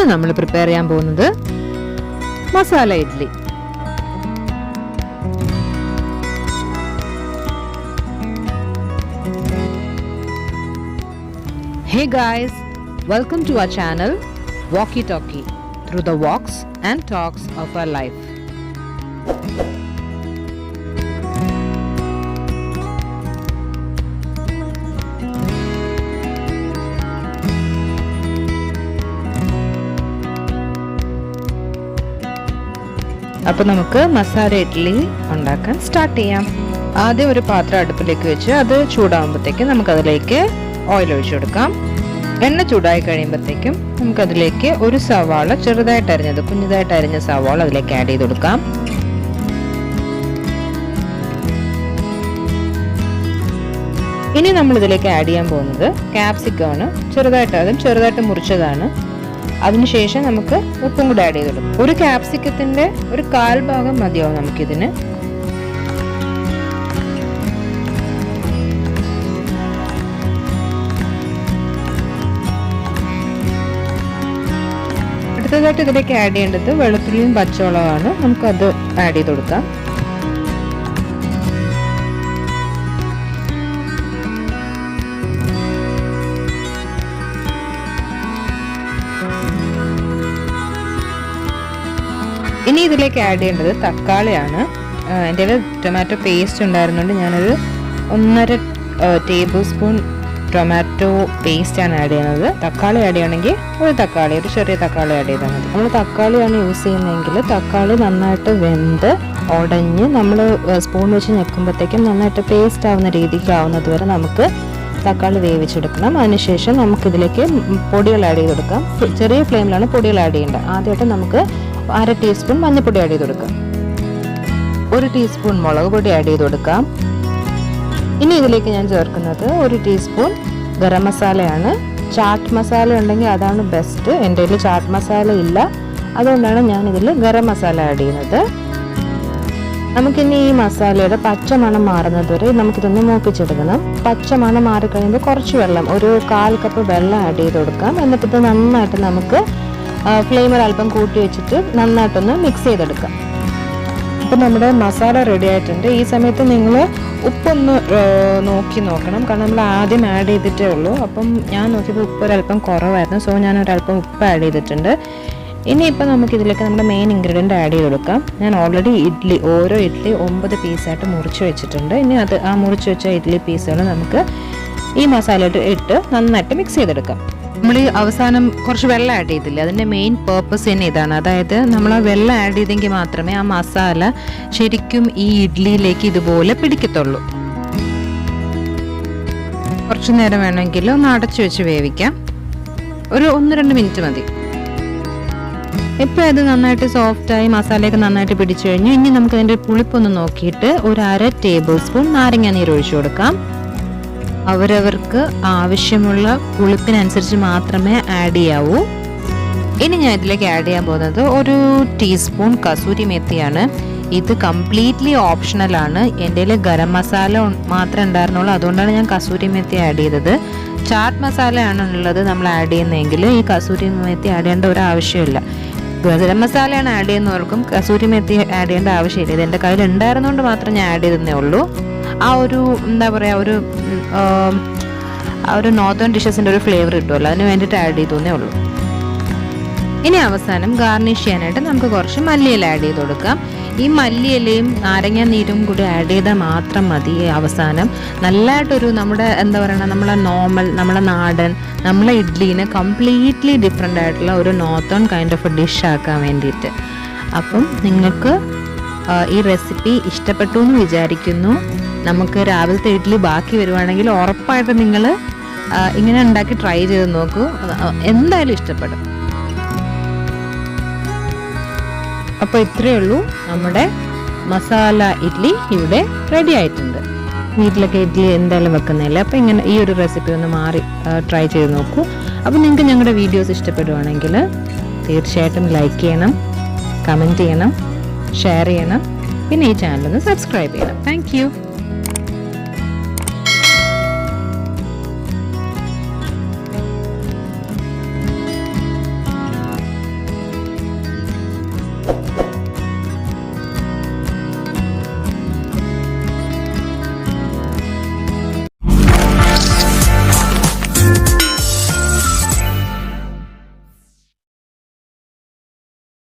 ഇന്ന് നമ്മൾ പ്രിപ്പയർ ചെയ്യാൻ പോകുന്നത് masala idli. Hey guys, welcome to our channel Walkie Talkie, through the walks and talks of our life. അപ്പോൾ നമുക്ക് മസാല ഇഡ്ലി ഉണ്ടാക്കാൻ സ്റ്റാർട്ട് ചെയ്യാം. ആദ്യം ഒരു പാത്രം അടുപ്പിലേക്ക് വെച്ച് അത് ചൂടാകുമ്പോഴത്തേക്കും നമുക്കതിലേക്ക് ഓയിൽ ഒഴിച്ചു കൊടുക്കാം. എണ്ണ ചൂടായി കഴിയുമ്പോഴത്തേക്കും നമുക്കതിലേക്ക് ഒരു സവാള ചെറുതായിട്ട് അരിഞ്ഞത്, കുഞ്ഞതായിട്ട് അരിഞ്ഞ സവാള അതിലേക്ക് ആഡ് ചെയ്ത് കൊടുക്കാം. ഇനി നമ്മൾ ഇതിലേക്ക് ആഡ് ചെയ്യാൻ പോകുന്നത് ക്യാപ്സിക്കമാണ്. ചെറുതായിട്ട് മുറിച്ചതാണ്. അതിനുശേഷം നമുക്ക് ഉപ്പും കൂടെ ആഡ് ചെയ്ത് കൊടുക്കും. ഒരു ക്യാപ്സിക്കത്തിന്റെ ഒരു 1/4 ഭാഗം മതിയാവും നമുക്കിതിന്. അടുത്തതായിട്ട് ഇതിലേക്ക് ആഡ് ചെയ്യേണ്ടത് വെളുത്തുള്ളിയും പച്ചമുളകാണ്. നമുക്കത് ആഡ് ചെയ്ത് കൊടുക്കാം. ഇനി ഇതിലേക്ക് ആഡ് ചെയ്യേണ്ടത് തക്കാളിയാണ്. എൻ്റെ കയ്യിൽ ടൊമാറ്റോ പേസ്റ്റ് ഉണ്ടായിരുന്നുകൊണ്ട് ഞാനൊരു 1.5 ടേബിൾ സ്പൂൺ ടൊമാറ്റോ പേസ്റ്റാണ് ആഡ് ചെയ്യുന്നത്. തക്കാളി ആഡ് ചെയ്യണമെങ്കിൽ ഒരു ചെറിയ തക്കാളി ആഡ് ചെയ്താൽ മതി. നമ്മൾ തക്കാളിയാണ് യൂസ് ചെയ്യുന്നതെങ്കിൽ തക്കാളി നന്നായിട്ട് വെന്ത് ഉടഞ്ഞ് നമ്മൾ സ്പൂൺ വെച്ച് ഞെക്കുമ്പോഴത്തേക്കും നന്നായിട്ട് പേസ്റ്റ് ആവുന്ന രീതിക്ക് ആവുന്നത് വരെ നമുക്ക് തക്കാളി വേവിച്ചെടുക്കണം. അതിനുശേഷം നമുക്കിതിലേക്ക് പൊടികൾ ആഡ് ചെയ്ത് കൊടുക്കാം. ചെറിയ ഫ്ലെയിമിലാണ് പൊടികൾ ആഡ് ചെയ്യേണ്ടത്. ആദ്യമായിട്ട് നമുക്ക് 1/2 ടീസ്പൂൺ മഞ്ഞൾപ്പൊടി ആഡ് ചെയ്ത് കൊടുക്കാം. 1 ടീസ്പൂൺ മുളക് പൊടി ആഡ് ചെയ്ത് കൊടുക്കാം. ഇനി ഇതിലേക്ക് ഞാൻ ചേർക്കുന്നത് 1 ടീസ്പൂൺ ഗരം മസാലയാണ്. ചാട്ട് മസാല ഉണ്ടെങ്കിൽ അതാണ് ബെസ്റ്റ്. എൻ്റെ കയ്യിൽ ചാട്ട് മസാല ഇല്ല, അതുകൊണ്ടാണ് ഞാൻ ഇതിൽ ഗരം മസാല ആഡ് ചെയ്യുന്നത്. നമുക്കിനി ഈ മസാലയുടെ പച്ചമണം മാറുന്നത് വരെ നമുക്കിതൊന്ന് മൂപ്പിച്ചെടുക്കണം. പച്ചമണം മാറിക്കഴിയുമ്പോൾ കുറച്ച് വെള്ളം, ഒരു 1/4 കപ്പ് വെള്ളം ആഡ് ചെയ്ത് കൊടുക്കാം. എന്നിട്ട് ഇത് നന്നായിട്ട് നമുക്ക് ഫ്ലെയിമർ അല്പം കൂട്ടി വെച്ചിട്ട് നന്നായിട്ടൊന്ന് മിക്സ് ചെയ്തെടുക്കാം. അപ്പം നമ്മുടെ മസാല റെഡി ആയിട്ടുണ്ട്. ഈ സമയത്ത് നിങ്ങൾ ഉപ്പൊന്ന് നോക്കണം. കാരണം നമ്മൾ ആദ്യം ആഡ് ചെയ്തിട്ടേ ഉള്ളൂ. അപ്പം ഞാൻ നോക്കിയപ്പോൾ ഉപ്പ് ഒരല്പം കുറവായിരുന്നു. സോ ഞാൻ ഒരല്പം ഉപ്പ് ആഡ് ചെയ്തിട്ടുണ്ട്. ഇനിയിപ്പോൾ നമുക്കിതിലേക്ക് നമ്മുടെ മെയിൻ ഇൻഗ്രീഡിയൻറ്റ് ആഡ് ചെയ്ത് കൊടുക്കാം. ഞാൻ ഓൾറെഡി ഓരോ ഇഡ്ഡലി 9 പീസായിട്ട് മുറിച്ച് വെച്ചിട്ടുണ്ട്. ഇനി ആ മുറിച്ച് വെച്ച ഇഡ്ഡലി പീസുകൾ നമുക്ക് ഈ മസാല ഇട്ട് നന്നായിട്ട് മിക്സ് ചെയ്തെടുക്കാം. നമ്മൾ ഈ അവസാനം കുറച്ച് വെള്ളം ആഡ് ചെയ്തില്ല, അതിൻ്റെ മെയിൻ പേർപ്പസ് തന്നെ ഇതാണ്. അതായത് നമ്മൾ ആ വെള്ളം ആഡ് ചെയ്തെങ്കിൽ മാത്രമേ ആ മസാല ശരിക്കും ഈ ഇഡ്ഡലിയിലേക്ക് ഇതുപോലെ പിടിക്കത്തുള്ളൂ. കുറച്ച് നേരം വേണമെങ്കിൽ ഒന്ന് അടച്ചു വെച്ച് വേവിക്കാം. ഒരു 1-2 മിനിറ്റ് മതി. ഇപ്പോൾ ഇത് നന്നായിട്ട് സോഫ്റ്റായി മസാലയൊക്കെ നന്നായിട്ട് പിടിച്ചു കഴിഞ്ഞു. ഇനി നമുക്ക് അതിൻ്റെ പുളിപ്പൊന്ന് നോക്കിയിട്ട് ഒരു 1/2 ടേബിൾ സ്പൂൺ നാരങ്ങ നീര് ഒഴിച്ചു കൊടുക്കാം. അവരവർക്ക് ആവശ്യമുള്ള പുളിപ്പിനനുസരിച്ച് മാത്രമേ ആഡ് ചെയ്യാവൂ. ഇനി ഞാൻ ഇതിലേക്ക് ആഡ് ചെയ്യാൻ പോകുന്നത് 1 ടീസ്പൂൺ കസൂരി മെത്തിയാണ്. ഇത് കംപ്ലീറ്റ്ലി ഓപ്ഷണലാണ്. എൻ്റെ കയ്യിൽ ഗരം മസാല മാത്രമേ ഉണ്ടായിരുന്നുള്ളൂ, അതുകൊണ്ടാണ് ഞാൻ കസൂരി മെത്തി ആഡ് ചെയ്തത്. ചാട്ട് മസാലയാണ് ഉള്ളത് നമ്മൾ ആഡ് ചെയ്യുന്നതെങ്കിൽ ഈ കസൂരി മെത്തി ആഡ് ചെയ്യേണ്ട ഒരു ആവശ്യമില്ല. ഗരം മസാലയാണ് ആഡ് ചെയ്യുന്നവർക്കും കസൂരി മെത്തി ആഡ് ചെയ്യേണ്ട ആവശ്യമില്ല. ഇത് എൻ്റെ കയ്യിൽ ഉണ്ടായിരുന്നുകൊണ്ട് മാത്രം ഞാൻ ആഡ് ചെയ്തതേ ഉള്ളൂ. ആ ഒരു എന്താ പറയുക, ഒരു നോർത്തേൺ ഡിഷസിൻ്റെ ഒരു ഫ്ലേവർ കിട്ടുമല്ലോ, അതിന് വേണ്ടിയിട്ട് ആഡ് ചെയ്തേ ഉള്ളൂ. ഇനി അവസാനം ഗാർണിഷ് ചെയ്യാനായിട്ട് നമുക്ക് കുറച്ച് മല്ലിയില ആഡ് ചെയ്ത് കൊടുക്കാം. ഈ മല്ലിയിലയും നാരങ്ങ നീരും കൂടി ആഡ് ചെയ്താൽ മാത്രം മതി. അവസാനം നല്ലതായിട്ടൊരു നമ്മുടെ എന്താ പറയുക, നമ്മളെ നാടൻ നമ്മളെ ഇഡ്ഡലീനെ കംപ്ലീറ്റ്ലി ഡിഫറെൻ്റ് ആയിട്ടുള്ള ഒരു നോർത്തേൺ കൈൻഡ് ഓഫ് ഡിഷ് ആക്കാൻ വേണ്ടിയിട്ട്. അപ്പം നിങ്ങൾക്ക് ഈ റെസിപ്പി ഇഷ്ടപ്പെട്ടു എന്ന് വിചാരിക്കുന്നു. നമുക്ക് രാവിലത്തെ ഇഡ്ഡലി ബാക്കി വരുവാണെങ്കിൽ ഉറപ്പായിട്ട് നിങ്ങൾ ഇങ്ങനെ ഉണ്ടാക്കി ട്രൈ ചെയ്ത് നോക്കൂ, എന്തായാലും ഇഷ്ടപ്പെടും. അപ്പോൾ ഇത്രയേ ഉള്ളൂ, നമ്മുടെ മസാല ഇഡ്ഡലി ഇവിടെ റെഡി ആയിട്ടുണ്ട്. വീട്ടിലൊക്കെ ഇഡ്ഡലി എന്തായാലും വെക്കുന്നില്ല, അപ്പോൾ ഇങ്ങനെ ഈ ഒരു റെസിപ്പി ഒന്ന് മാറി ട്രൈ ചെയ്ത് നോക്കൂ. അപ്പോൾ നിങ്ങൾക്ക് ഞങ്ങളുടെ വീഡിയോസ് ഇഷ്ടപ്പെടുവാണെങ്കിൽ തീർച്ചയായിട്ടും ലൈക്ക് ചെയ്യണം, കമൻറ്റ് ചെയ്യണം, ഷെയർ ചെയ്യണം, പിന്നെ ഈ ചാനൽ ഒന്ന് സബ്സ്ക്രൈബ് ചെയ്യണം. Thank you.